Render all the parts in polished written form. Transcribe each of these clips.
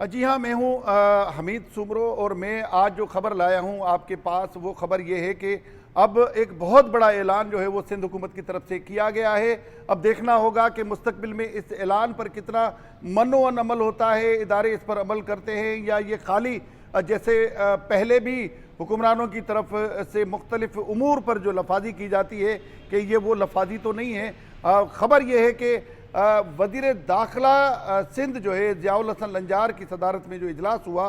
जी हाँ, मैं हूँ हमीद सुमरो और मैं आज जो खबर लाया हूँ आपके पास वो खबर ये है कि अब एक बहुत बड़ा ऐलान जो है वो सिंध हुकूमत की तरफ से किया गया है। अब देखना होगा कि मुस्तकबिल में इस ऐलान पर कितना मनो अमल होता है, इदारे इस पर अमल करते हैं या ये खाली जैसे पहले भी हुक्मरानों की तरफ से मुख्तलिफ उमूर पर जो लफाजी की जाती है कि ये वो लफाजी तो नहीं है। खबर ये है कि वज़ीर दाखिला सिंध जो है ज़ियाउल हसन लंजार की सदारत में जो इजलास हुआ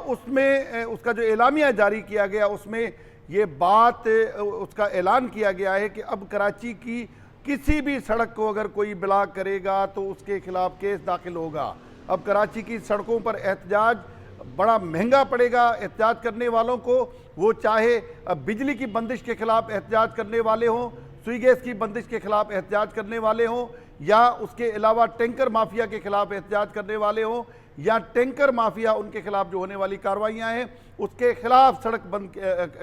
उसमें उसका जो एलामिया जारी किया गया उसमें ये बात उसका ऐलान किया गया है कि अब कराची की किसी भी सड़क को अगर कोई ब्लॉक करेगा तो उसके खिलाफ केस दाखिल होगा। अब कराची की सड़कों पर एहतजाज बड़ा महंगा पड़ेगा एहतजाज करने वालों को, वो चाहे बिजली की बंदिश के खिलाफ एहतजाज करने वाले हों, सुई गैस की बंदिश के खिलाफ एहतजाज करने वाले हों, या उसके अलावा टैंकर माफिया के खिलाफ एहतजाज करने वाले हों, या टैंकर माफिया उनके खिलाफ जो होने वाली कार्रवाइयाँ हैं उसके खिलाफ सड़क बंद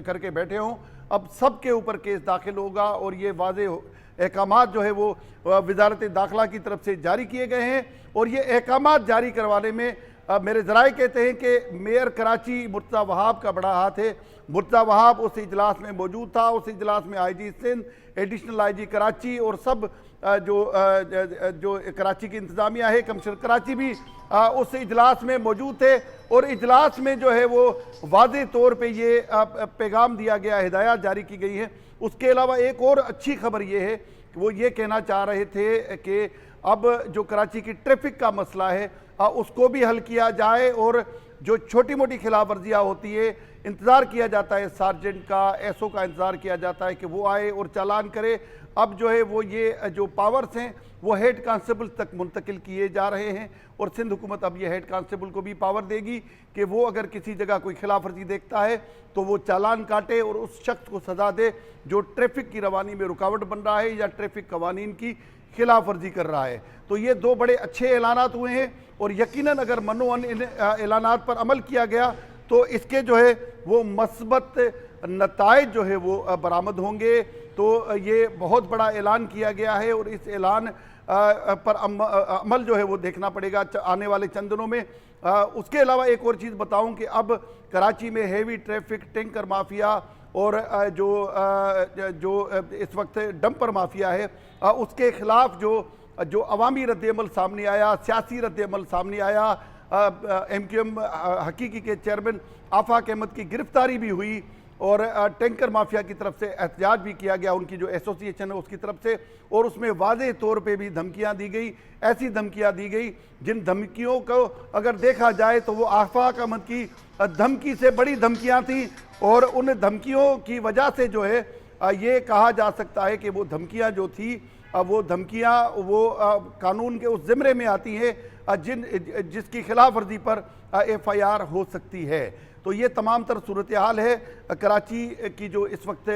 करके बैठे हों। अब सब के ऊपर केस दाखिल होगा और ये वाज़े अहकामात जो है वो वजारत दाखिला की तरफ से जारी किए गए हैं। और ये अहकामात जारी करवाने में मेरे ज़राए कहते हैं कि मेयर कराची मुर्तज़ा वहाब का बड़ा हाथ है। मुर्तज़ा वहाब उस इजलास में मौजूद था। उस इजलास में IG Sindh, additional IG Karachi और सब जो कराची की इंतज़ामिया है, कमिश्नर कराची भी उस इजलास में मौजूद थे। और इजलास में जो है वो वाज़े तौर पे ये पैगाम दिया गया, हिदायत जारी की गई है। उसके अलावा एक और अच्छी खबर ये है कि वो ये कहना चाह रहे थे कि अब जो कराची की ट्रैफिक का मसला है उसको भी हल किया जाए और जो छोटी मोटी खिलाफ वर्जियाँ होती है इंतज़ार किया जाता है, सार्जेंट का, SO का इंतज़ार किया जाता है कि वो आए और चालान करे। अब जो है वो ये जो पावर्स हैं वो हेड कांस्टेबल तक मुंतकिल किए जा रहे हैं और सिंध हुकूमत अब ये हेड कांस्टेबल को भी पावर देगी कि वो अगर किसी जगह कोई खिलाफ वर्जी देखता है तो वो चालान काटे और उस शख्स को सज़ा दे जो ट्रैफिक की रवानी में रुकावट बन रहा है या ट्रैफिक कवानीन की खिलाफ वर्जी कर रहा है। तो ये दो बड़े अच्छे ऐलानात हुए हैं और यकीनन अगर मनोअन इन ऐलानात पर अमल किया गया तो इसके जो है वो मस्बत नताइज जो है वो बरामद होंगे। तो ये बहुत बड़ा ऐलान किया गया है और इस ऐलान पर अमल जो है वो देखना पड़ेगा आने वाले चंद दिनों में। उसके अलावा एक और चीज़ बताऊं कि अब कराची में हेवी ट्रैफिक, टैंकर माफिया और जो इस वक्त डंपर माफिया है उसके खिलाफ जो अवामी रद्दअमल सामने आया, सियासी रद्दअमल सामने आया, MQM हकीकी के चेयरमैन आफाक अहमद की गिरफ्तारी भी हुई और टैंकर माफिया की तरफ से एहतजाज भी किया गया, उनकी जो एसोसिएशन है उसकी तरफ से, और उसमें वाज़े तौर पे भी धमकियां दी गई, ऐसी धमकियां दी गई जिन धमकियों को अगर देखा जाए तो वो आफाक अहमद की धमकी से बड़ी धमकियां थी और उन धमकियों की वजह से जो है ये कहा जा सकता है कि वो धमकियां जो थी वो धमकियां वो कानून के उस ज़िम्रे में आती है जिसकी खिलाफ वर्जी पर FIR हो सकती है। तो ये तमाम तर सूरत हाल है। कराची की जो इस वक्त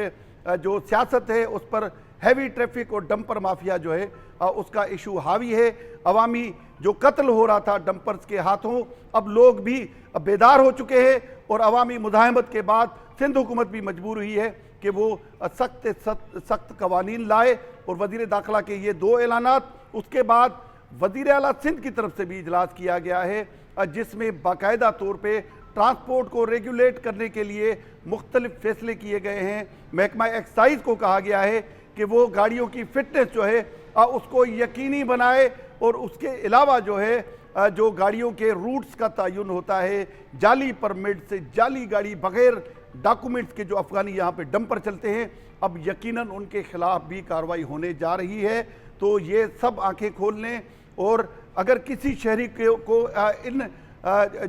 जो सियासत है उस पर हैवी ट्रैफिक और डंपर माफिया जो है उसका इशू हावी है। अवामी जो कत्ल हो रहा था डंपर्स के हाथों, अब लोग भी बेदार हो चुके हैं और अवामी मुजाहमत के बाद सिंध हुकूमत भी मजबूर हुई है कि वो सख्त कवानीन लाए। और वज़ीर दाखिला के ये दो ऐलानात, उसके बाद वज़ीर आला सिंध की तरफ से भी इजलास किया गया है जिसमें बाकायदा तौर पर ट्रांसपोर्ट को रेगुलेट करने के लिए मुख्तलिफ फैसले किए गए हैं। महकमा एक्साइज को कहा गया है कि वो गाड़ियों की फिटनेस जो है उसको यकीनी बनाए और उसके अलावा जो है जो गाड़ियों के रूट्स का तयन होता है, जाली परमिट से जाली गाड़ी बगैर डॉक्यूमेंट्स के जो अफगानी यहाँ पे डंपर चलते हैं, अब यकीनन उनके खिलाफ भी कार्रवाई होने जा रही है। तो ये सब आंखें खोल लें और अगर किसी शहरी को इन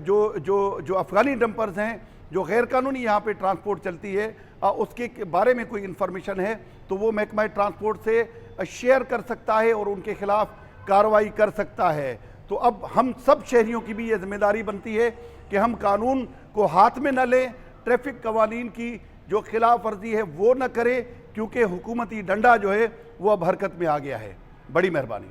जो अफगानी डंपर्स हैं जो गैर कानूनी यहाँ पे ट्रांसपोर्ट चलती है उसके बारे में कोई इन्फॉर्मेशन है तो वो महकमा ट्रांसपोर्ट से शेयर कर सकता है और उनके खिलाफ कार्रवाई कर सकता है। तो अब हम सब शहरियों की भी ये जिम्मेदारी बनती है कि हम कानून को हाथ में न लें, ट्रैफिक कवानीन की जो खिलाफ वर्जी है वो न करें, क्योंकि हुकूमती डंडा जो है वो अब हरकत में आ गया है। बड़ी मेहरबानी।